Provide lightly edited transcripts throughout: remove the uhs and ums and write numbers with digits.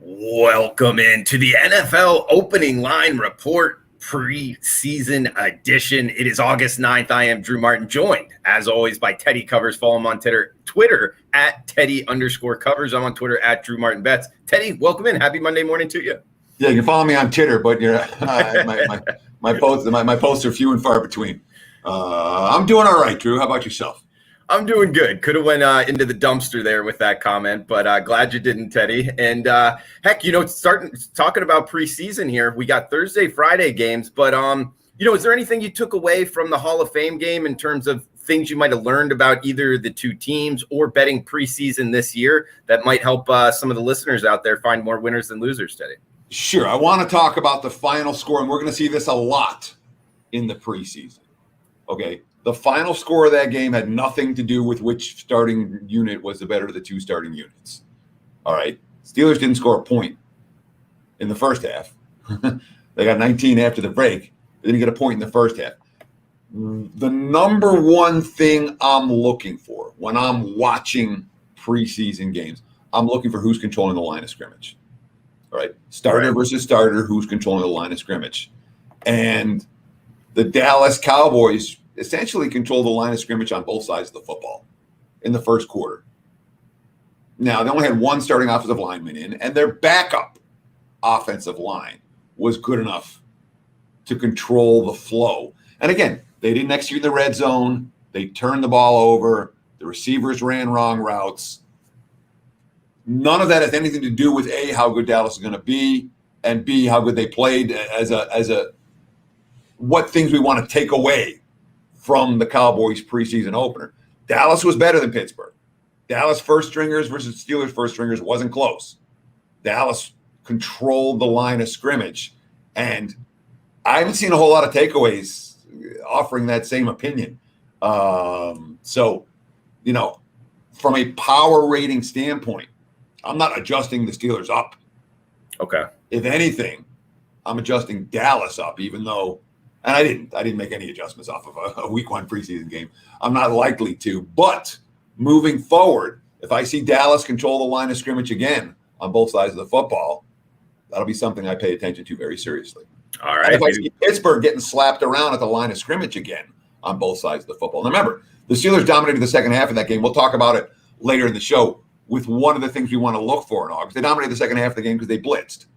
Welcome into the NFL Opening Line Report Preseason Edition. It is August 9th. I am Drew Martin, joined, as always, by Teddy Covers. Follow him on Twitter at Teddy_Covers. I'm on Twitter at Drew Martin Betts. Teddy, welcome in. Happy Monday morning to you. Yeah, you can follow me on Twitter, but my posts are few and far between. I'm doing all right, Drew. How about yourself? I'm doing good. Could have went into the dumpster there with that comment, but glad you didn't, Teddy. And heck, talking about preseason here, we got Thursday, Friday games, but is there anything you took away from the Hall of Fame game in terms of things you might have learned about either the two teams or betting preseason this year that might help some of the listeners out there find more winners than losers, Teddy? Sure. I want to talk about the final score, and we're going to see this a lot in the preseason. Okay. The final score of that game had nothing to do with which starting unit was the better of the two starting units. All right. Steelers didn't score a point in the first half. They got 19 after the break. They didn't get a point in the first half. The number one thing I'm looking for when I'm watching preseason games, I'm looking for who's controlling the line of scrimmage. All right. Starter versus starter, who's controlling the line of scrimmage. And the Dallas Cowboys essentially control the line of scrimmage on both sides of the football in the first quarter. Now, they only had one starting offensive lineman in, and their backup offensive line was good enough to control the flow. And again, they didn't execute the red zone. They turned the ball over. The receivers ran wrong routes. None of that has anything to do with A, how good Dallas is going to be, and B, how good they played as a what things we want to take away from the Cowboys preseason opener. Dallas was better than Pittsburgh. Dallas first stringers versus Steelers first stringers wasn't close. Dallas controlled the line of scrimmage. And I haven't seen a whole lot of takeaways offering that same opinion. From a power rating standpoint, I'm not adjusting the Steelers up. Okay. If anything, I'm adjusting Dallas up, even though and I didn't make any adjustments off of a week one preseason game. I'm not likely to. But moving forward, if I see Dallas control the line of scrimmage again on both sides of the football, that'll be something I pay attention to very seriously. All right. And if I see Pittsburgh getting slapped around at the line of scrimmage again on both sides of the football. Now remember, the Steelers dominated the second half of that game. We'll talk about it later in the show with one of the things we want to look for in August. They dominated the second half of the game because they blitzed.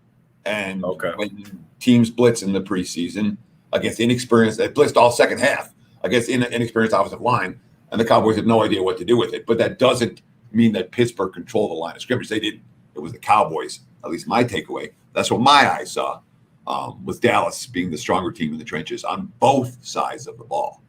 And when teams blitz in the preseason against inexperienced, they blitzed all second half against inexperienced offensive line, and the Cowboys had no idea what to do with it. But that doesn't mean that Pittsburgh controlled the line of scrimmage. They didn't. It was the Cowboys, at least my takeaway. That's what my eyes saw, with Dallas being the stronger team in the trenches on both sides of the ball.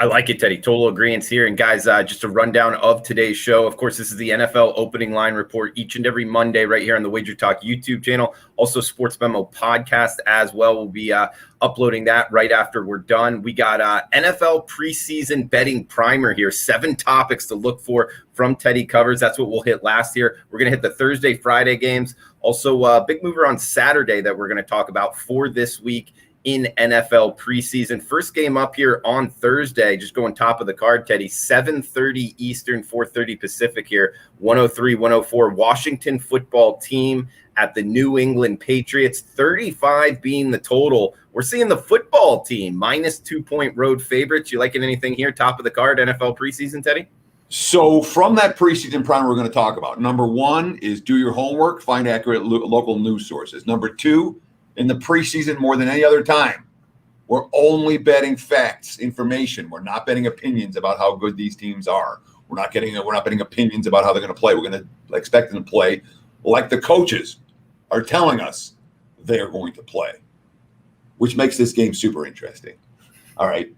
I like it, Teddy. Total agreement here. And guys, just a rundown of today's show. Of course, this is the NFL Opening Line Report each and every Monday right here on the WagerTalk YouTube channel. Also, Sports Memo podcast as well. We'll be uploading that right after we're done. We got NFL preseason betting primer here. 7 topics to look for from Teddy Covers. That's what we'll hit last year. We're going to hit the Thursday, Friday games. Also, big mover on Saturday that we're going to talk about for this week in NFL preseason. First game up here on Thursday, just going top of the card, Teddy, 7:30 Eastern, 4:30 Pacific here, 103-104, Washington football team at the New England Patriots, 35 being the total. We're seeing the football team minus 2-point road favorites. You liking anything here, top of the card, NFL preseason, Teddy? So from that preseason primer we're going to talk about, number 1 is do your homework, find accurate local news sources. Number 2, in the preseason, more than any other time, we're only betting facts, information. We're not betting opinions about how good these teams are. We're not betting opinions about how they're going to play. We're going to expect them to play like the coaches are telling us they're going to play, which makes this game super interesting. All right,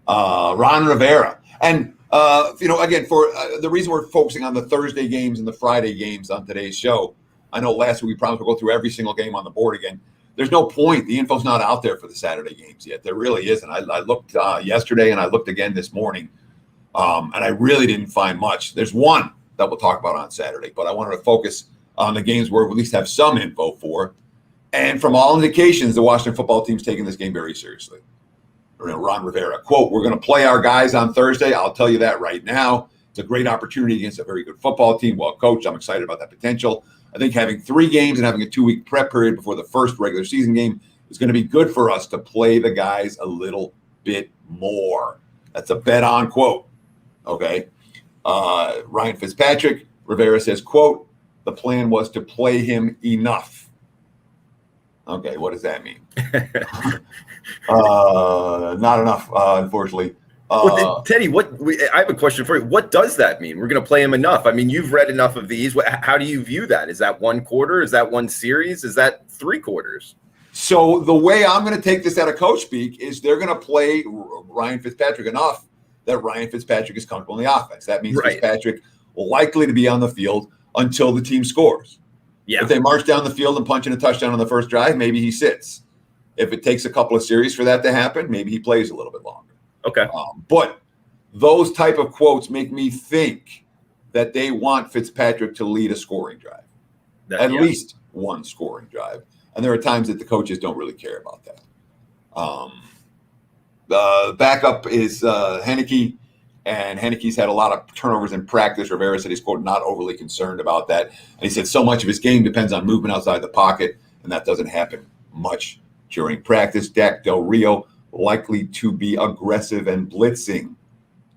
Ron Rivera, and again, for the reason we're focusing on the Thursday games and the Friday games on today's show. I know last week we promised we'll go through every single game on the board again. There's no point. The info's not out there for the Saturday games yet. There really isn't. I looked yesterday and I looked again this morning, and I really didn't find much. There's one that we'll talk about on Saturday, but I wanted to focus on the games where we at least have some info for. And from all indications, the Washington football team's taking this game very seriously. Ron Rivera, quote, "We're going to play our guys on Thursday. I'll tell you that right now. It's a great opportunity against a very good football team. Well coached. I'm excited about that potential. I think having 3 games and having a 2-week prep period before the first regular season game is going to be good for us to play the guys a little bit more. That's a bet on quote. Okay. Ryan Fitzpatrick, Rivera says, quote, the plan was to play him enough. Okay, what does that mean? Not enough, unfortunately. Teddy, I have a question for you. What does that mean? We're going to play him enough. I mean, you've read enough of these. How do you view that? Is that 1 quarter? Is that 1 series? Is that 3 quarters? So the way I'm going to take this out of coach speak is they're going to play Ryan Fitzpatrick enough that Ryan Fitzpatrick is comfortable in the offense. That means Fitzpatrick likely to be on the field until the team scores. Yeah. If they march down the field and punch in a touchdown on the first drive, maybe he sits. If it takes a couple of series for that to happen, maybe he plays a little bit longer. Okay. But those type of quotes make me think that they want Fitzpatrick to lead a scoring drive, at least 1 scoring drive. And there are times that the coaches don't really care about that. The backup is Heineke, and Heineke's had a lot of turnovers in practice. Rivera said he's, quote, not overly concerned about that. And he said so much of his game depends on movement outside the pocket, and that doesn't happen much during practice. Dak Del Rio likely to be aggressive and blitzing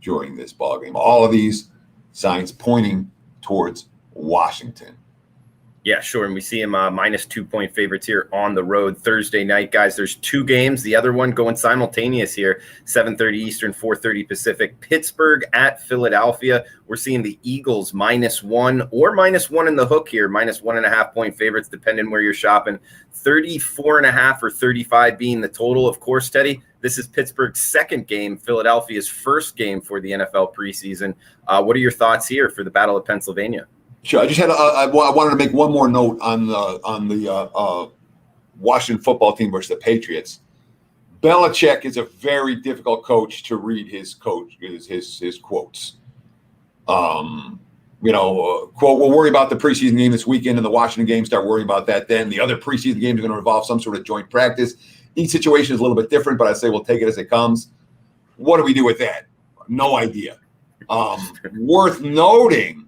during this ballgame. All of these signs pointing towards Washington. Yeah, sure. And we see him minus 2-point favorites here on the road Thursday night, guys. There's 2 games. The other one going simultaneous here, 7:30 Eastern, 4:30 Pacific. Pittsburgh at Philadelphia. We're seeing the Eagles -1 or -1 in the hook here, -1.5-point favorites, depending where you're shopping. 34.5 or 35 being the total. Of course, Teddy, this is Pittsburgh's 2nd game, Philadelphia's 1st game for the NFL preseason. What are your thoughts here for the Battle of Pennsylvania? Sure. I just had I wanted to make one more note on the Washington football team versus the Patriots. Belichick is a very difficult coach to read his quotes. Quote, we'll worry about the preseason game this weekend and the Washington game. Start worrying about that then. The other preseason games are going to involve some sort of joint practice. Each situation is a little bit different, but I say we'll take it as it comes. What do we do with that? No idea. Worth noting.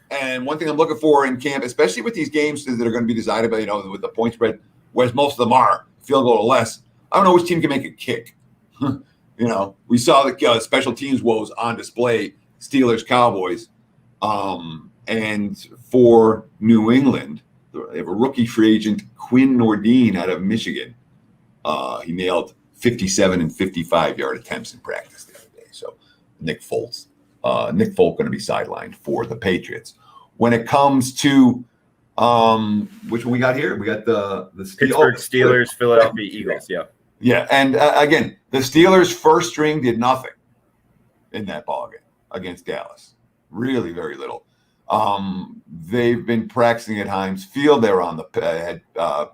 And one thing I'm looking for in camp, especially with these games that are going to be decided by, with the point spread, whereas most of them are field goal or less, I don't know which team can make a kick. We saw the special teams woes on display, Steelers, Cowboys. And for New England, they have a rookie free agent, Quinn Nordine out of Michigan. He nailed 57 and 55-yard attempts in practice the other day. So Nick Folk going to be sidelined for the Patriots. When it comes to which one we got here? We got the Pittsburgh Steelers, Philadelphia Eagles. Yeah. And again, the Steelers' first string did nothing in that ballgame against Dallas. Really, very little. They've been practicing at Heinz Field. They were on the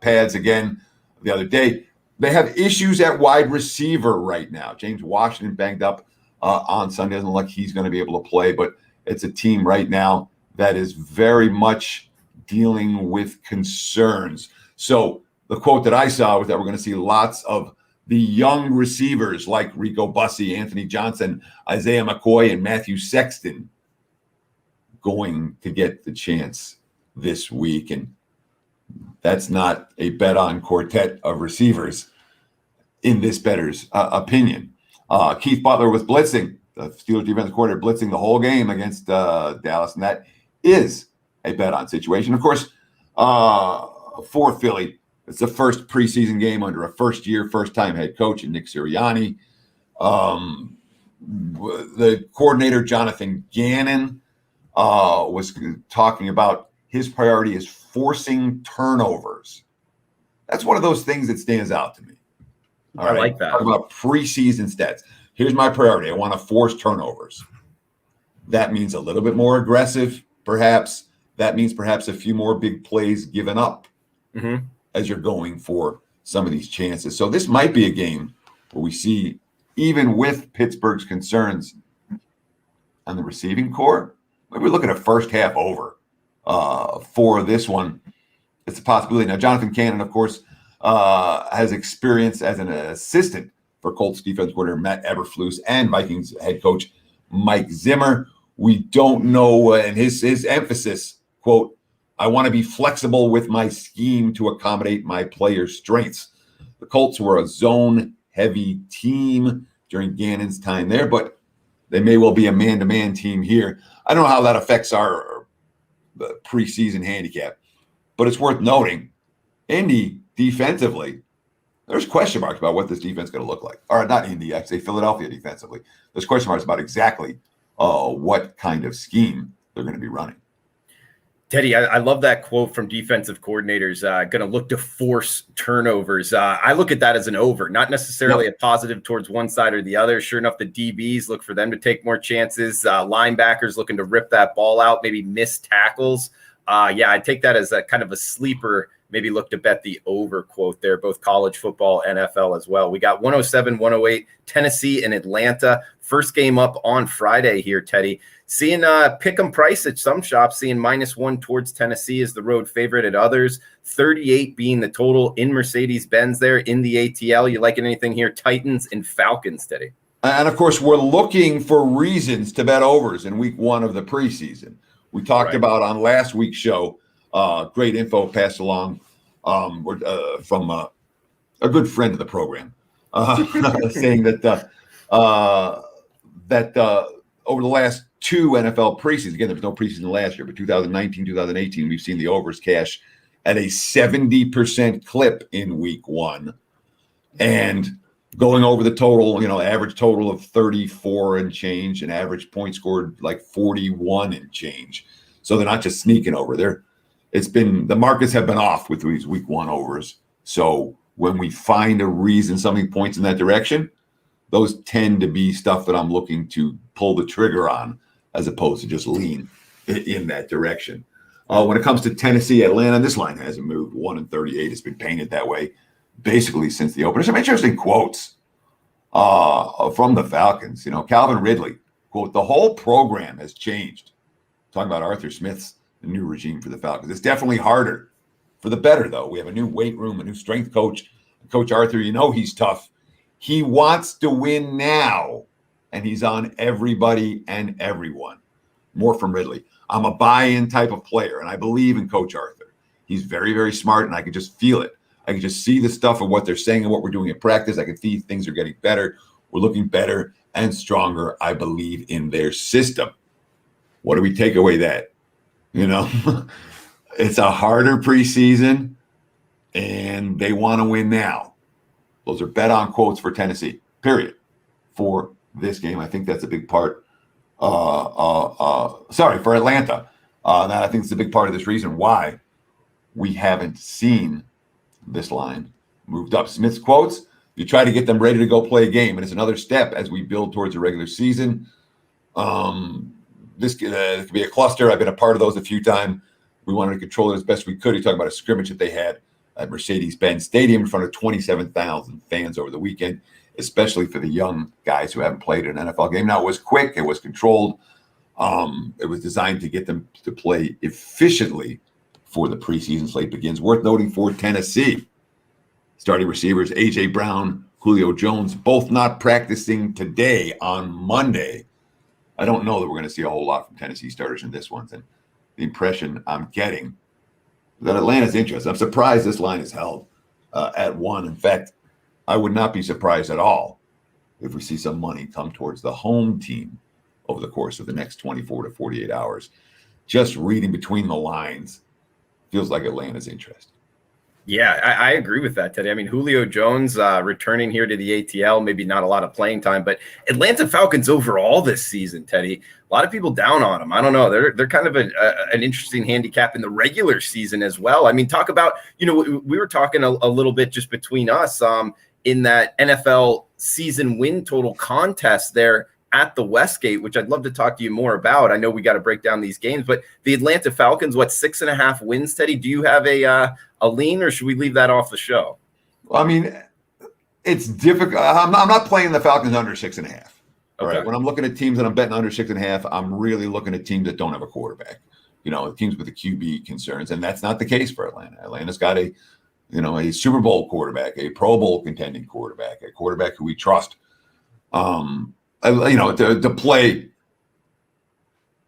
pads again the other day. They have issues at wide receiver right now. James Washington banged up on Sunday. Doesn't look like he's going to be able to play, but it's a team right now that is very much dealing with concerns. So the quote that I saw was that we're going to see lots of the young receivers like Rico Bussey, Anthony Johnson, Isaiah McCoy, and Matthew Sexton going to get the chance this week. And that's not a bet on quartet of receivers in this bettor's opinion. Keith Butler was blitzing, the Steelers defensive coordinator, blitzing the whole game against Dallas, and that is a bet on situation. Of course, for Philly, it's the first preseason game under a first-time head coach in Nick Sirianni. The coordinator, Jonathan Gannon, was talking about his priority is forcing turnovers. That's one of those things that stands out to me. All right. Like that. Talk about preseason stats. Here's my priority. I want to force turnovers. That means a little bit more aggressive, perhaps. That means perhaps a few more big plays given up as you're going for some of these chances. So this might be a game where we see, even with Pittsburgh's concerns on the receiving core, maybe we look at a first half over for this one. It's a possibility. Now, Jonathan Cannon, of course, has experience as an assistant for Colts defense coordinator Matt Eberflus and Vikings head coach Mike Zimmer. We don't know, and his emphasis, quote, I want to be flexible with my scheme to accommodate my players' strengths. The Colts were a zone-heavy team during Gannon's time there, but they may well be a man-to-man team here. I don't know how that affects our preseason handicap, but it's worth noting, Indy defensively, there's question marks about what this defense is going to look like. Or not Indy, I say Philadelphia defensively. There's question marks about exactly what kind of scheme they're going to be running. Teddy, I love that quote from defensive coordinators, going to look to force turnovers. I look at that as an over, not necessarily a positive towards one side or the other. Sure enough, the DBs look for them to take more chances. Linebackers looking to rip that ball out, maybe miss tackles. I take that as a kind of a sleeper. Maybe look to bet the over quote there, both college football, NFL as well. We got 107, 108, Tennessee and Atlanta. First game up on Friday here, Teddy. Seeing pick 'em price at some shops, seeing -1 towards Tennessee as the road favorite at others. 38 being the total in Mercedes-Benz there in the ATL. You liking anything here? Titans and Falcons, Teddy. And, of course, we're looking for reasons to bet overs in week 1 of the preseason. We talked about on last week's show, great info passed along from a good friend of the program, saying that over the last 2 NFL preseasons, again, there was no preseason last year, but 2019, 2018, we've seen the overs cash at a 70% clip in week 1. And going over the total, average total of 34 and change, and average point scored like 41 and change. So they're not just sneaking over there. The markets have been off with these week 1 overs. So when we find a reason something points in that direction, those tend to be stuff that I'm looking to pull the trigger on, as opposed to just lean in that direction. When it comes to Tennessee, Atlanta, this line hasn't moved. 1-38. It's been painted that way basically since the opener. Some interesting quotes from the Falcons. Calvin Ridley, quote, "The whole program has changed." Talking about Arthur Smith's new regime for the Falcons. It's definitely harder for the better, though. We have a new weight room, a new strength coach. Coach Arthur, he's tough. He wants to win now, and he's on everybody and everyone. More from Ridley. I'm a buy-in type of player, and I believe in Coach Arthur. He's very, very smart, and I can just feel it. I can just see the stuff of what they're saying and what we're doing in practice. I can see things are getting better. We're looking better and stronger. I believe in their system. What do we take away that? It's a harder preseason, and they want to win now. Those are bet-on quotes for Tennessee, period, for this game. I think that's a big part. For Atlanta. That I think it's a big part of this reason why we haven't seen this line moved up. Smith's quotes, you try to get them ready to go play a game, and it's another step as we build towards a regular season. This could be a cluster. I've been a part of those a few times. We wanted to control it as best we could. He's talking about a scrimmage that they had at Mercedes-Benz Stadium in front of 27,000 fans over the weekend, especially for the young guys who haven't played an NFL game. Now, it was quick. It was controlled. It was designed to get them to play efficiently before the preseason slate begins. Worth noting for Tennessee, starting receivers A.J. Brown, Julio Jones, both not practicing today on Monday. I don't know that we're going to see a whole lot from Tennessee starters in this one. And the impression I'm getting that Atlanta's interested. I'm surprised this line is held at 1. In fact, I would not be surprised at all if we see some money come towards the home team over the course of the next 24 to 48 hours. Just reading between the lines, feels like Atlanta's interested. Yeah, I agree with that, Teddy. I mean, Julio Jones returning here to the ATL, maybe not a lot of playing time, but Atlanta Falcons overall this season, Teddy, a lot of people down on them. I don't know. They're kind of an interesting handicap in the regular season as well. I mean, talk about, we were talking a little bit just between us in that NFL season win total contest there at the Westgate, which I'd love to talk to you more about. I know we got to break down these games, but the Atlanta Falcons, 6.5 wins, Teddy? Do you have a lean, or should we leave that off the show? Well, I mean, it's difficult. I'm not playing the Falcons under 6.5. Okay. All right. When I'm looking at teams that I'm betting under 6.5, I'm really looking at teams that don't have a quarterback. Teams with the QB concerns, and that's not the case for Atlanta. Atlanta's got a Super Bowl quarterback, a Pro Bowl contending quarterback, a quarterback who we trust. To play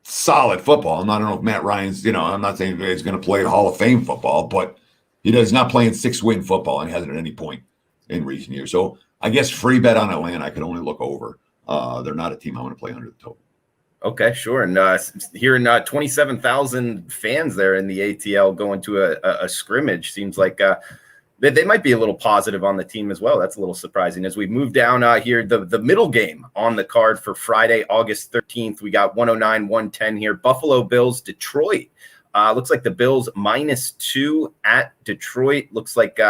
solid football. And I don't know if Matt Ryan's, I'm not saying he's going to play Hall of Fame football, but he's not playing 6-win football and hasn't at any point in recent years. So I guess free bet on Atlanta, I could only look over. They're not a team I want to play under the total. Okay, sure. And hearing 27,000 fans there in the ATL going to a scrimmage seems like they might be a little positive on the team as well. That's a little surprising. As we move down here, the middle game on the card for Friday, August 13th, we got 109-110 here. Buffalo Bills, Detroit. Looks like the Bills -2 at Detroit. Looks like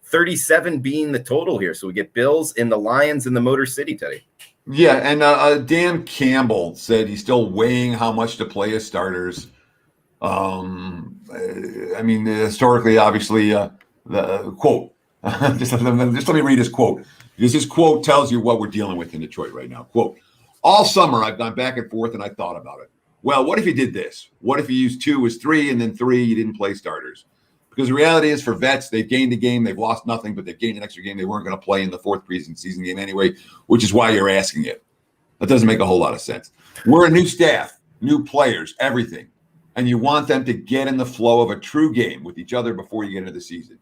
37 being the total here. So we get Bills in the Lions in the Motor City, Teddy. Yeah, and Dan Campbell said he's still weighing how much to play as starters. Historically, obviously, the quote. just let me read his quote, because his quote tells you what we're dealing with in Detroit right now. Quote, all summer I've gone back and forth and I thought about it. Well, what if you did this? What if you used 2 as 3 and then 3 you didn't play starters? Because the reality is for vets, they've gained a game, they've lost nothing, but they've gained an extra game they weren't going to play in the 4th preseason game anyway, which is why you're asking it. That doesn't make a whole lot of sense. We're a new staff, new players, everything. And you want them to get in the flow of a true game with each other before you get into the season.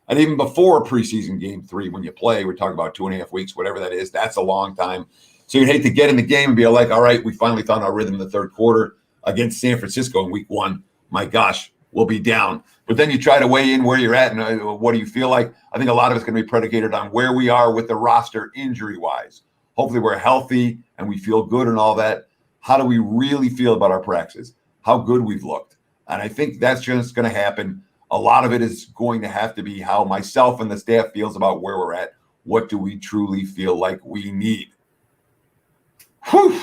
And even before preseason game 3, when you play, we're talking about 2.5 weeks, whatever that is, that's a long time. So you'd hate to get in the game and be like, all right, we finally found our rhythm in the 3rd quarter against San Francisco in week 1. My gosh, we'll be down. But then you try to weigh in where you're at and what do you feel like? I think a lot of it's going to be predicated on where we are with the roster injury-wise. Hopefully we're healthy and we feel good and all that. How do we really feel about our practices? How good we've looked? And I think that's just going to happen. A lot of it is going to have to be how myself and the staff feels about where we're at. What do we truly feel like we need? Whew.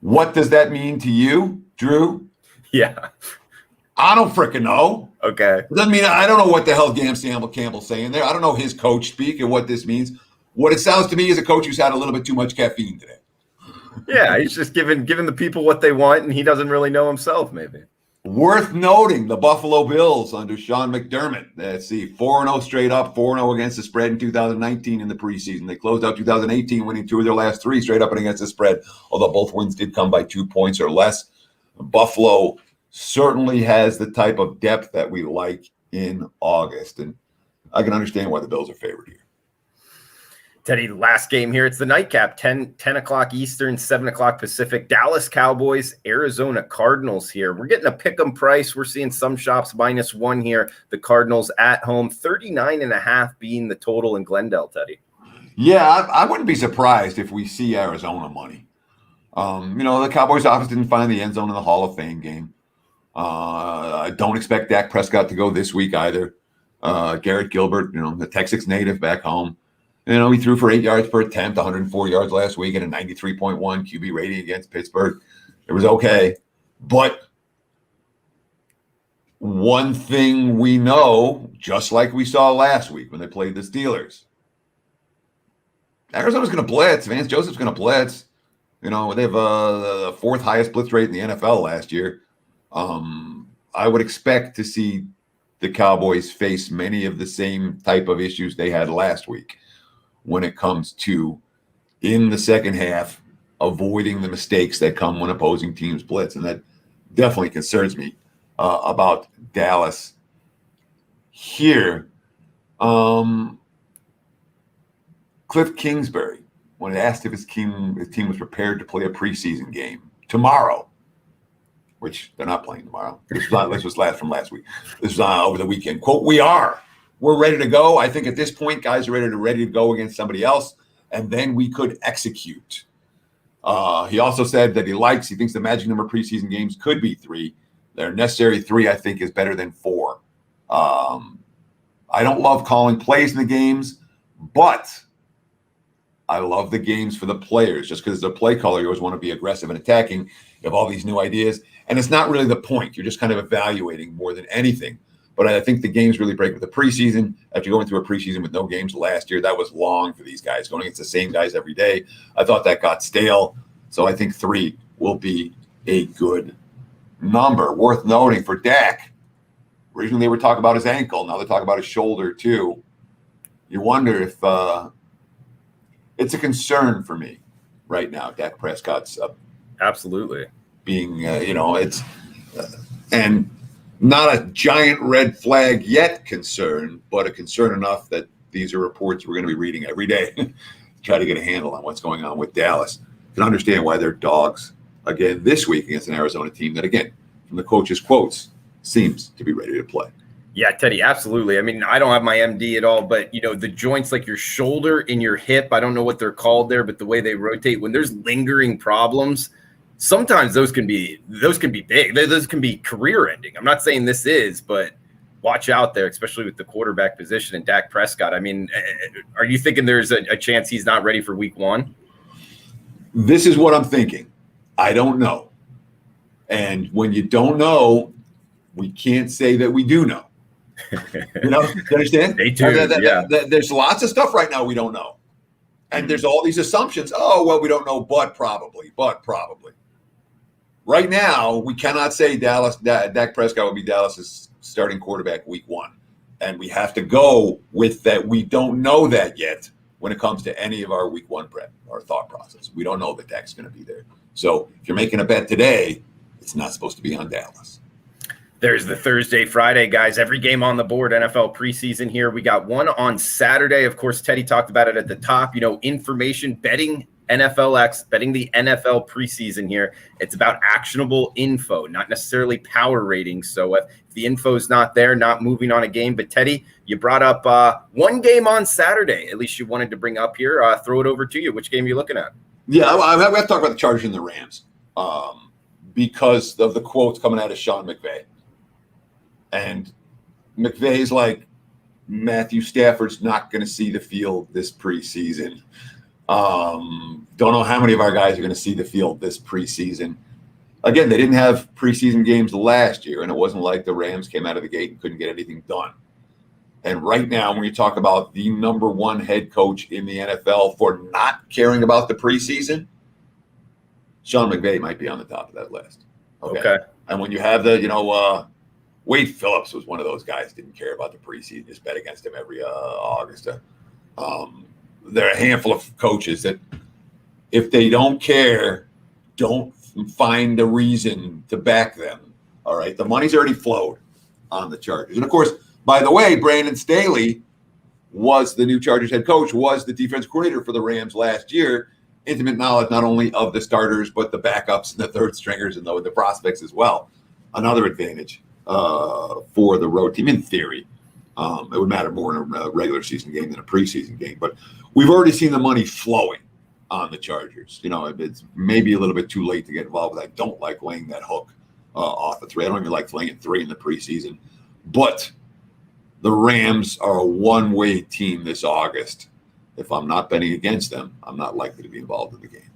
What does that mean to you, Drew? Yeah. I don't freaking know. Okay. Doesn't mean I don't know what the hell Campbell's saying there. I don't know his coach speak and what this means. What it sounds to me is a coach who's had a little bit too much caffeine today. Yeah, he's just giving the people what they want, and he doesn't really know himself, maybe. Worth noting, the Buffalo Bills under Sean McDermott. Let's see, 4-0 straight up, 4-0 against the spread in 2019 in the preseason. They closed out 2018 winning 2 of their last 3 straight up and against the spread, although both wins did come by 2 points or less. Buffalo certainly has the type of depth that we like in August, and I can understand why the Bills are favored here. Teddy, last game here. It's the nightcap, 10 o'clock Eastern, 7 o'clock Pacific. Dallas Cowboys, Arizona Cardinals here. We're getting a pick'em price. We're seeing some shops -1 here. The Cardinals at home, 39.5 being the total in Glendale, Teddy. Yeah, I wouldn't be surprised if we see Arizona money. The Cowboys office didn't find the end zone in the Hall of Fame game. I don't expect Dak Prescott to go this week either. Garrett Gilbert, the Texas native back home. He threw for 8 yards per attempt, 104 yards last week, and a 93.1 QB rating against Pittsburgh. It was okay. But one thing we know, just like we saw last week when they played the Steelers, Arizona's going to blitz. Vance Joseph's going to blitz. They have the 4th highest blitz rate in the NFL last year. I would expect to see the Cowboys face many of the same type of issues they had last week when it comes to, in the second half, avoiding the mistakes that come when opposing teams blitz. And that definitely concerns me about Dallas here. Cliff Kingsbury, when asked if his team was prepared to play a preseason game tomorrow, which they're not playing tomorrow. This was from last week. This was over the weekend. Quote, we're ready to go. I think at this point, guys are ready to go against somebody else, and then we could execute. He also said that he thinks the magic number of preseason games could be 3. Their necessary 3, I think, is better than 4. I don't love calling plays in the games, but I love the games for the players. Just because as a play caller, you always want to be aggressive and attacking. You have all these new ideas, and it's not really the point. You're just kind of evaluating more than anything. But I think the games really break with the preseason. After going through a preseason with no games last year, that was long for these guys, going against the same guys every day. I thought that got stale. So I think 3 will be a good number. Worth noting for Dak, originally they were talking about his ankle. Now they're talking about his shoulder too. You wonder if it's a concern for me right now, Dak Prescott's Absolutely. being, it's and not a giant red flag yet concern, but a concern enough that these are reports we're going to be reading every day to try to get a handle on what's going on with Dallas. You can understand why they're dogs again this week against an Arizona team that, again, from the coach's quotes, seems to be ready to play. Yeah, Teddy, absolutely. I mean, I don't have my MD at all, but, the joints like your shoulder and your hip, I don't know what they're called there, but the way they rotate, when there's lingering problems, sometimes those can be big. Those can be career ending. I'm not saying this is, but watch out there, especially with the quarterback position and Dak Prescott. I mean, are you thinking there's a chance he's not ready for week one? This is what I'm thinking. I don't know. And when you don't know, we can't say that we do know. You understand? They do. There's lots of stuff right now we don't know. And there's all these assumptions. Oh, well, we don't know, but probably. Right now, we cannot say Dak Prescott will be Dallas's starting quarterback week one. And we have to go with that. We don't know that yet when it comes to any of our week one prep, our thought process. We don't know that Dak's going to be there. So if you're making a bet today, it's not supposed to be on Dallas. There's the Thursday, Friday, guys. Every game on the board, NFL preseason here. We got one on Saturday. Of course, Teddy talked about it at the top. Information, betting NFLX, betting the NFL preseason here. It's about actionable info, not necessarily power ratings. So if the info's not there, not moving on a game. But Teddy, you brought up one game on Saturday, at least you wanted to bring up here. Throw it over to you. Which game are you looking at? Yeah, we have to talk about the Chargers and the Rams because of the quotes coming out of Sean McVay. And McVay's like, Matthew Stafford's not going to see the field this preseason. Don't know how many of our guys are going to see the field this preseason. Again, they didn't have preseason games last year, and it wasn't like the Rams came out of the gate and couldn't get anything done. And right now, when you talk about the number one head coach in the NFL for not caring about the preseason, Sean McVay might be on the top of that list. Okay. And when you have the, Wade Phillips was one of those guys didn't care about the preseason, just bet against him every August. There are a handful of coaches that, if they don't care, don't find a reason to back them. All right, the money's already flowed on the Chargers, and of course, by the way, Brandon Staley was the new Chargers head coach, was the defense coordinator for the Rams last year. Intimate knowledge not only of the starters but the backups and the third stringers and the prospects as well. Another advantage for the road team, in theory. It would matter more in a regular season game than a preseason game. But we've already seen the money flowing on the Chargers. It's maybe a little bit too late to get involved because I don't like laying that hook off of 3. I don't even like laying 3 in the preseason. But the Rams are a one-way team this August. If I'm not betting against them, I'm not likely to be involved in the game.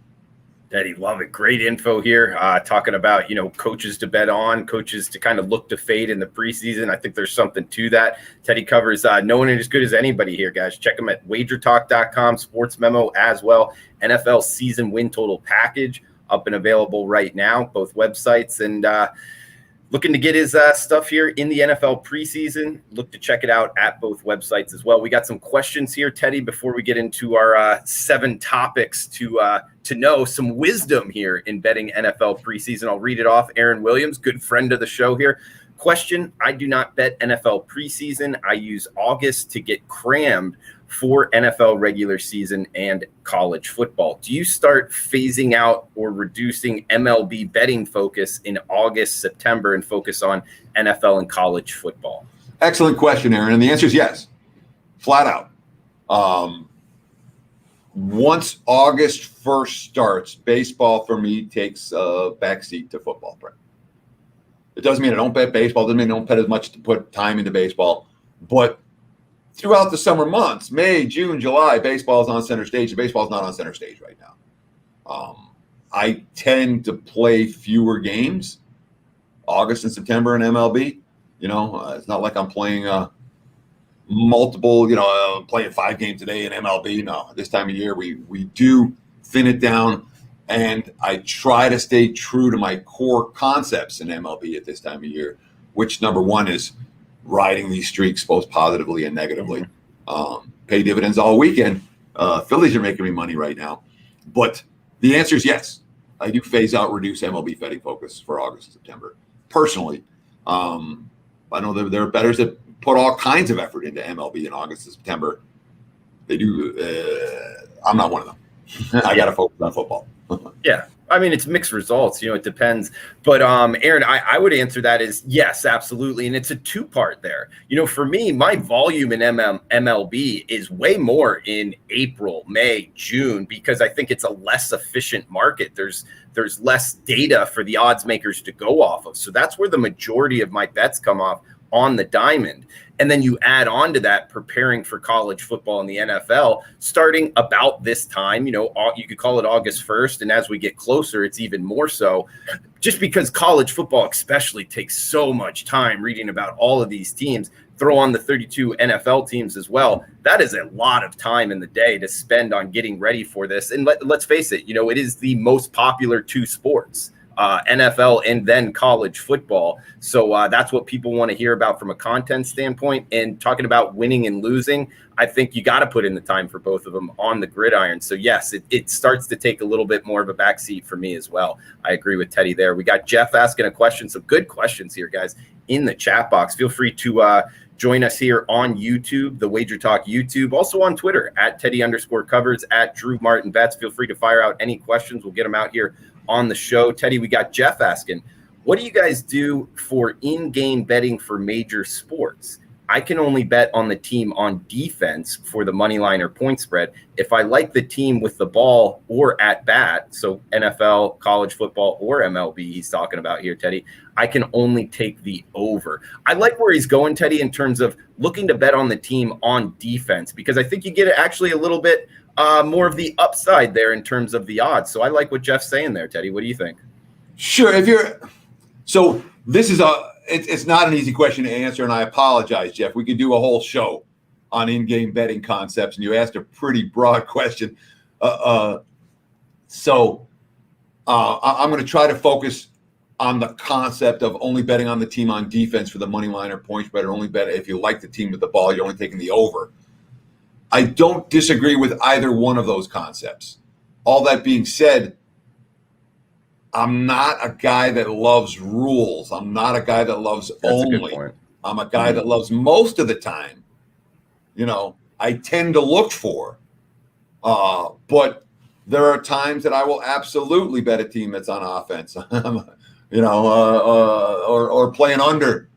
Teddy, love it. Great info here. Talking about, coaches to bet on, coaches to kind of look to fade in the preseason. I think there's something to that. Teddy covers no one as good as anybody here, guys. Check him at WagerTalk.com, Sports Memo as well. NFL season win total package up and available right now, both websites. And looking to get his stuff here in the NFL preseason. Look to check it out at both websites as well. We got some questions here, Teddy, before we get into our 7 topics to know some wisdom here in betting NFL preseason. I'll read it off. Aaron Williams, good friend of the show here. Question, I do not bet NFL preseason. I use August to get crammed for NFL regular season and college football. Do you start phasing out or reducing MLB betting focus in August, September, and focus on NFL and college football? Excellent question, Aaron. And the answer is yes, flat out. Once August 1st starts, baseball for me takes a backseat to football. It doesn't mean I don't bet baseball. It doesn't mean I don't bet as much to put time into baseball. But throughout the summer months, May, June, July, baseball is on center stage. And baseball is not on center stage right now. I tend to play fewer games, August and September in MLB. It's not like I'm playing multiple, playing 5 games a day in MLB. No, this time of year we do thin it down, and I try to stay true to my core concepts in MLB at this time of year, which number one is riding these streaks both positively and negatively. Pay dividends all weekend. Phillies are making me money right now. But the answer is yes. I do phase out, reduce MLB betting focus for August and September. Personally, I know there are bettors that put all kinds of effort into MLB in August and September. They do. I'm not one of them. I got to focus on football. Yeah. I mean, it's mixed results, it depends. But Aaron, I would answer that as yes, absolutely. And it's a two-part there. For me, my volume in MLB is way more in April, May, June, because I think it's a less efficient market. There's less data for the odds makers to go off of. So that's where the majority of my bets come off on the diamond. And then you add on to that preparing for college football in the NFL starting about this time, you could call it August 1st. And as we get closer, it's even more so just because college football especially takes so much time reading about all of these teams. Throw on the 32 NFL teams as well. That is a lot of time in the day to spend on getting ready for this. And let's face it, it is the most popular two sports. NFL and then college football. So that's what people want to hear about from a content standpoint. And talking about winning and losing, I think you got to put in the time for both of them on the gridiron. So yes, it starts to take a little bit more of a backseat for me as well. I agree with Teddy there. We got Jeff asking a question. Some good questions here, guys, in the chat box. Feel free to join us here on YouTube, the WagerTalk YouTube, also on Twitter at Teddy_covers, at Drew Martin Betts. Feel free to fire out any questions. We'll get them out here on the show. Teddy, we got Jeff asking, what do you guys do for in-game betting for major sports? I can only bet on the team on defense for the money line or point spread. If I like the team with the ball or at bat, so NFL, college football, or MLB he's talking about here, Teddy, I can only take the over. I like where he's going, Teddy, in terms of looking to bet on the team on defense, because I think you get actually a little bit more of the upside there in terms of the odds. So I like what Jeff's saying there, Teddy. What do you think? Sure. So this is it's not an easy question to answer, and I apologize, Jeff. We could do a whole show on in-game betting concepts, and you asked a pretty broad question. So I'm going to try to focus on the concept of only betting on the team on defense for the money line or point spread, or only bet if you like the team with the ball, you're only taking the over. I don't disagree with either one of those concepts. All that being said, I'm not a guy that loves rules. I'm not a guy that loves only. I'm a guy that loves most of the time. I tend to look for. But there are times that I will absolutely bet a team that's on offense. Or playing under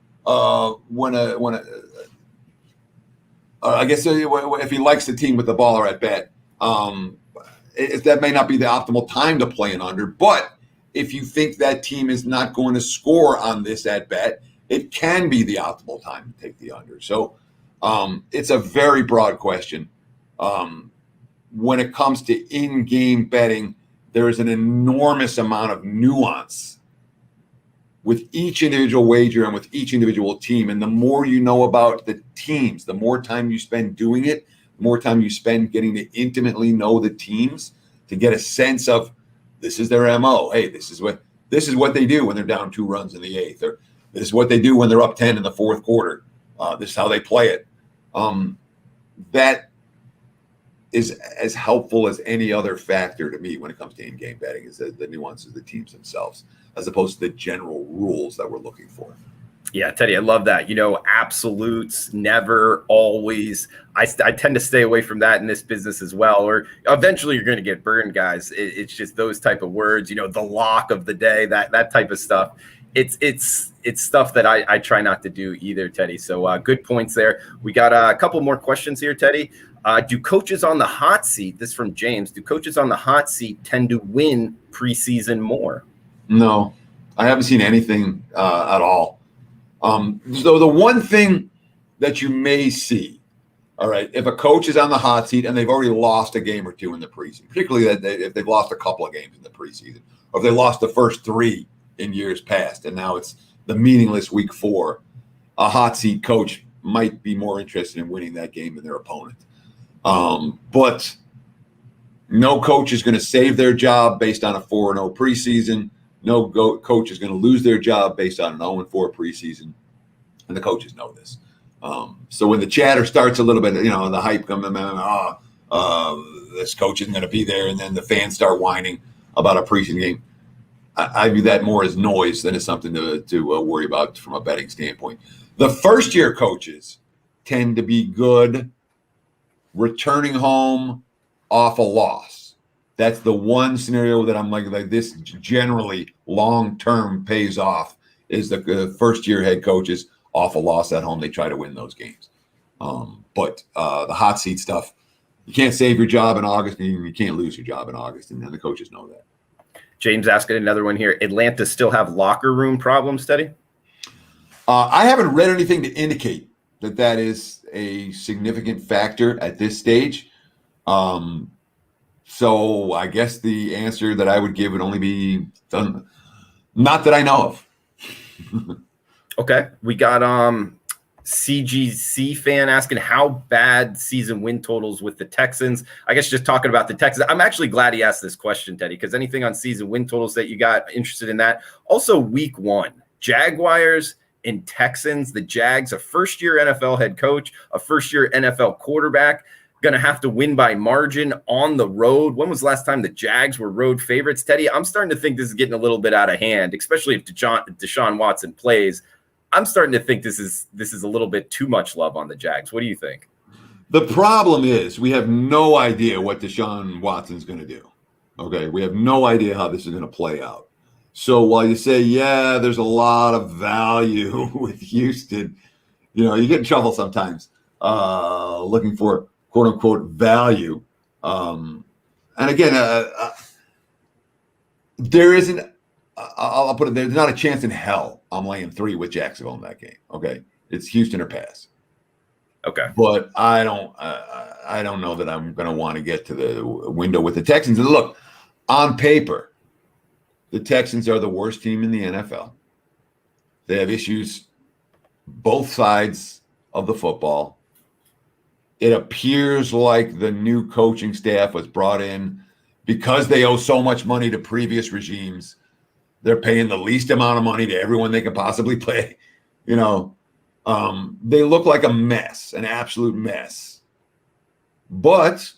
I guess if he likes the team with the ball or at bat, that may not be the optimal time to play an under. But if you think that team is not going to score on this at bat, it can be the optimal time to take the under. So it's a very broad question. When it comes to in-game betting, there is an enormous amount of nuance with each individual wager and with each individual team. And the more you know about the teams, the more time you spend doing it, the more time you spend getting to intimately know the teams to get a sense of this is their MO. Hey, this is what they do when they're down 2 runs in the 8th, or this is what they do when they're up 10 in the 4th quarter. This is how they play it. That is as helpful as any other factor to me when it comes to in-game betting, is the nuances of the teams themselves, as opposed to the general rules that we're looking for. Yeah, Teddy, I love that. Absolutes, never, always. I tend to stay away from that in this business as well, or eventually you're going to get burned, guys. It's just those type of words, the lock of the day, that type of stuff. It's stuff that I try not to do either, Teddy. So good points there. We got a couple more questions here, Teddy. Do coaches on the hot seat, this from James, do coaches on the hot seat tend to win preseason more? No, I haven't seen anything at all. So the one thing that you may see, all right, if a coach is on the hot seat and they've already lost a game or two in the preseason, particularly if they've lost a couple of games in the preseason, or if they lost the first 3 in years past, and now it's the meaningless week 4, a hot seat coach might be more interested in winning that game than their opponent. But no coach is going to save their job based on a 4-0 preseason. No coach is going to lose their job based on an 0-4 preseason, and the coaches know this. So when the chatter starts a little bit, the hype comes, this coach isn't going to be there, and then the fans start whining about a preseason game. I view that more as noise than as something to worry about from a betting standpoint. The first-year coaches tend to be good returning home off a loss. That's the one scenario that I'm like this generally long-term pays off is the first-year head coaches off a loss at home. They try to win those games. But the hot seat stuff, you can't save your job in August and you can't lose your job in August. And the coaches know that. James asking another one here. Atlanta still have locker room problems, Teddy? I haven't read anything to indicate that is a significant factor at this stage. So I guess the answer that I would give would only be not that I know of. Okay. We got CGC fan asking how bad season win totals with the Texans. I guess just talking about the Texans. I'm actually glad he asked this question, Teddy, because anything on season win totals that you got interested in that. Also, week 1, Jaguars and Texans. The Jags, a first-year NFL head coach, a first-year NFL quarterback, going to have to win by margin on the road. When was the last time the Jags were road favorites, Teddy? I'm starting to think this is getting a little bit out of hand, especially if Deshaun Watson plays. I'm starting to think this is a little bit too much love on the Jags. What do you think? The problem is we have no idea what Deshaun Watson's going to do. Okay, we have no idea how this is going to play out. So while you say, yeah, there's a lot of value with Houston, you get in trouble sometimes looking for quote unquote value. And again, there isn't. I'll put it. There's not a chance in hell I'm laying 3 with Jacksonville in that game. Okay, it's Houston or pass. Okay, but I don't know that I'm going to want to get to the window with the Texans. And look, on paper, the Texans are the worst team in the NFL. They have issues both sides of the football. It appears like the new coaching staff was brought in because they owe so much money to previous regimes. They're paying the least amount of money to everyone they can possibly pay. They look like a mess, an absolute mess. But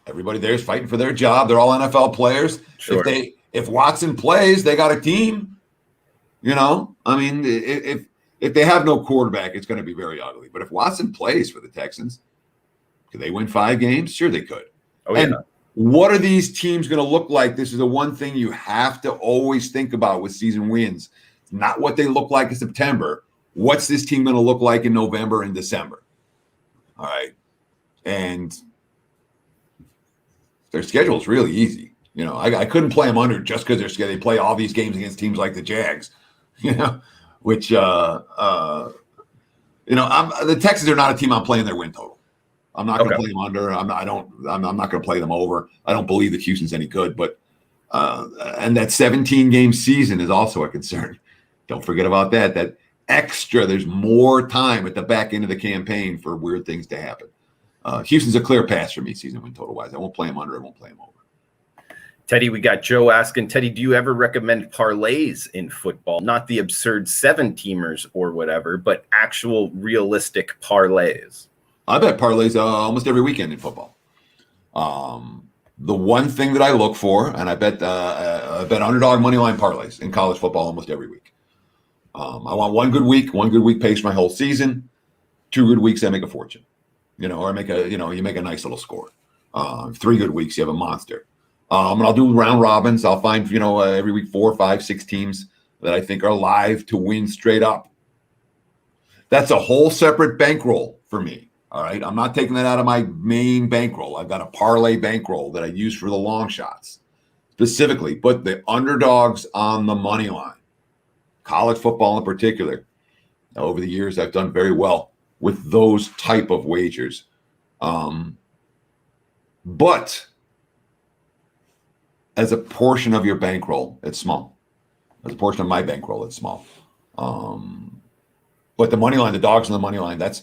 everybody there is fighting for their job. They're all NFL players. Sure. If Watson plays, they got a team. If they have no quarterback, it's going to be very ugly. But if Watson plays for the Texans, could they win 5 games? Sure, they could. Oh, yeah. And what are these teams going to look like? This is the one thing you have to always think about with season wins. It's not what they look like in September. What's this team going to look like in November and December? All right. And their schedule is really easy. I couldn't play them under just because they play all these games against teams like the Jags, which, the Texans are not a team I'm playing their win total. I'm not going to play them under. I'm not going to play them over. I don't believe that Houston's any good, but and that 17-game season is also a concern. Don't forget about that. That extra, there's more time at the back end of the campaign for weird things to happen. Houston's a clear pass for me season win total wise. I won't play them under. I won't play them over. Teddy, we got Joe asking, Teddy, do you ever recommend parlays in football? Not the absurd 7-teamers or whatever, but actual realistic parlays. I bet parlays almost every weekend in football. The one thing that I look for, and I bet underdog money line parlays in college football almost every week. I want one good week pays my whole season. 2 good weeks, I make a fortune, or you make a nice little score. 3 good weeks, you have a monster. And I'll do round robins. I'll find, every week 4, 5, 6 teams that I think are live to win straight up. That's a whole separate bankroll for me. All right. I'm not taking that out of my main bankroll. I've got a parlay bankroll that I use for the long shots specifically, but the underdogs on the money line, college football in particular. Now, over the years, I've done very well with those type of wagers. But as a portion of your bankroll, it's small. As a portion of my bankroll, it's small. But the money line, the dogs on the money line, that's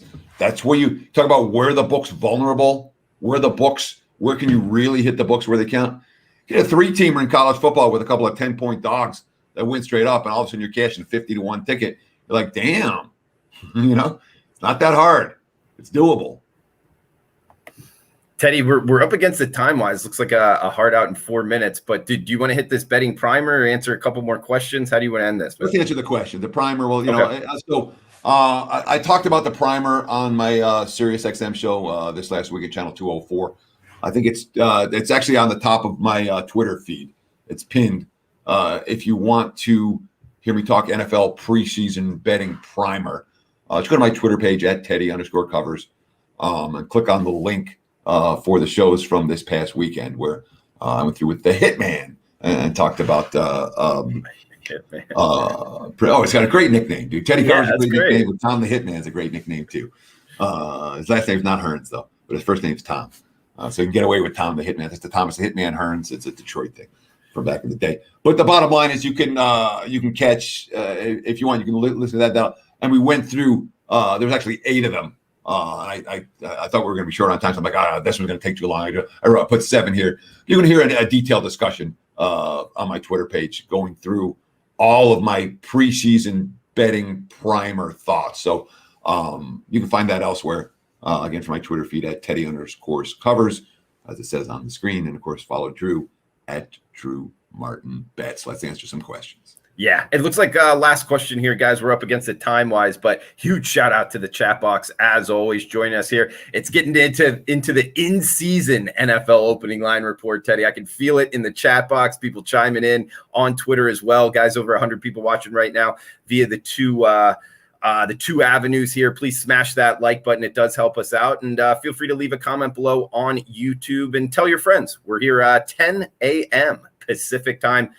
where you talk about where the book's vulnerable, where can you really hit the books where they count. Get a 3-teamer in college football with a couple of 10-point dogs that win straight up, and all of a sudden you're cashing 50-1 ticket. You're like, damn, it's not that hard. It's doable. Teddy, we're up against it time-wise. Looks like a hard out in 4 minutes, but do you want to hit this betting primer or answer a couple more questions? How do you want to end this? Let's answer the question. The primer, well, I talked about the primer on my Sirius XM show this last week at Channel 204. I think it's actually on the top of my Twitter feed. It's pinned. If you want to hear me talk NFL preseason betting primer, just go to my Twitter page at Teddy_covers and click on the link for the shows from this past weekend where I went through with the Hitman and talked about it's got a great nickname, dude. Teddy Covers is a great nickname. Tom the Hitman is a great nickname too. His last name's not Hearns though, but his first name's Tom. So you can get away with Tom the Hitman. That's the Thomas the Hitman Hearns. It's a Detroit thing from back in the day. But the bottom line is you can catch if you want, you can listen to that down. And we went through. There was actually 8 of them. I thought we were going to be short on time. So I'm like, this one's going to take too long. I put 7 here. You're going to hear a detailed discussion on my Twitter page going through all of my preseason betting primer thoughts. So you can find that elsewhere. Again, from my Twitter feed at Teddy_covers, as it says on the screen. And of course, follow Drew at Drew Martin Bets. Let's answer some questions. Yeah, it looks like last question here, guys. We're up against it time-wise, but huge shout-out to the chat box, as always, joining us here. It's getting into the in-season NFL opening line report, Teddy. I can feel it in the chat box, people chiming in on Twitter as well. Guys, over 100 people watching right now via the two avenues here. Please smash that like button. It does help us out. And feel free to leave a comment below on YouTube and tell your friends. We're here 10 a.m. Pacific time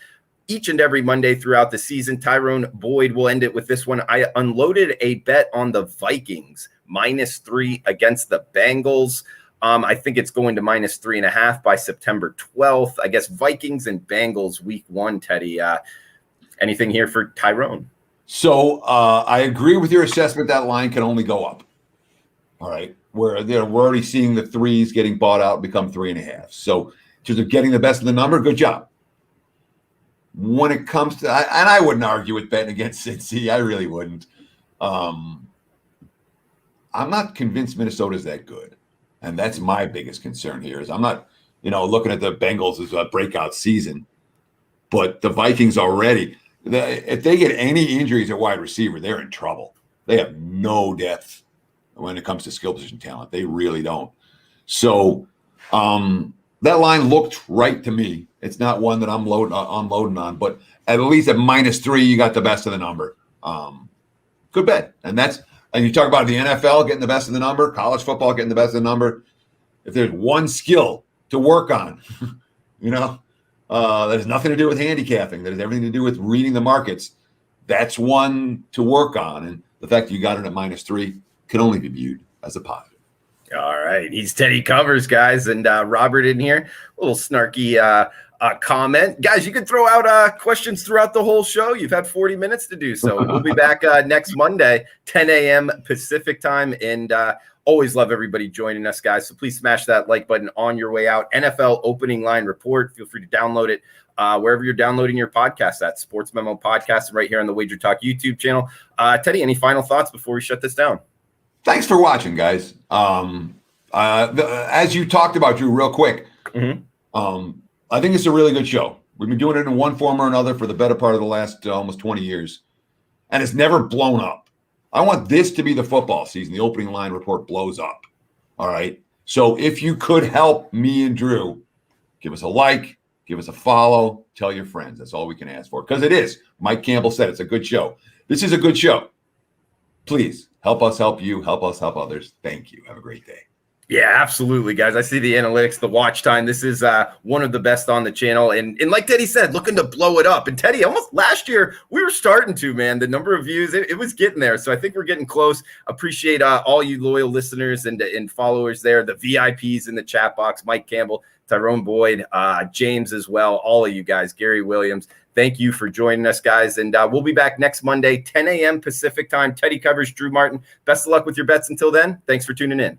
each and every Monday throughout the season. Tyrone Boyd will end it with this one. I unloaded a bet on the Vikings -3 against the Bengals. I think it's going to -3.5 by September 12th. I guess Vikings and Bengals week 1, Teddy. Anything here for Tyrone? So I agree with your assessment. That line can only go up. All right. We're already seeing the 3s getting bought out and become 3.5. So in terms of getting the best of the number, good job. When it comes to, and I wouldn't argue with betting against Cincy. I really wouldn't. I'm not convinced Minnesota's that good. And that's my biggest concern here is I'm not, looking at the Bengals as a breakout season, but the Vikings already, if they get any injuries at wide receiver, they're in trouble. They have no depth when it comes to skill position talent. They really don't. So that line looked right to me. It's not one that I'm unloading on, but at least at -3, you got the best of the number. Good bet. And you talk about the NFL getting the best of the number, college football getting the best of the number. If there's one skill to work on, that has nothing to do with handicapping. That has everything to do with reading the markets. That's one to work on. And the fact that you got it at -3 can only be viewed as a positive. All right. He's Teddy Covers, guys. And Robert in here, a little snarky comment. Guys, you can throw out questions throughout the whole show. You've had 40 minutes to do so. We'll be back next Monday, 10 a.m. Pacific time. And always love everybody joining us, guys. So please smash that like button on your way out. NFL opening line report. Feel free to download it wherever you're downloading your podcast at Sports Memo Podcast and right here on the WagerTalk YouTube channel. Teddy, any final thoughts before we shut this down? Thanks for watching, guys. As you talked about, Drew, real quick, I think it's a really good show. We've been doing it in one form or another for the better part of the last almost 20 years, and it's never blown up. I want this to be the football season. The opening line report blows up. All right? So if you could help me and Drew, give us a like, give us a follow, tell your friends. That's all we can ask for, because it is. Mike Campbell said it's a good show. This is a good show. Please help us help you, help us help others. Thank you. Have a great day. Yeah, absolutely, guys. I see the analytics, the watch time. This is one of the best on the channel. And like Teddy said, looking to blow it up. And Teddy, almost last year, we were starting to, man. The number of views, it was getting there. So I think we're getting close. Appreciate all you loyal listeners and followers there, the VIPs in the chat box, Mike Campbell, Tyrone Boyd, James as well, all of you guys, Gary Williams. Thank you for joining us, guys. And we'll be back next Monday, 10 a.m. Pacific time. Teddy Covers, Drew Martin. Best of luck with your bets until then. Thanks for tuning in.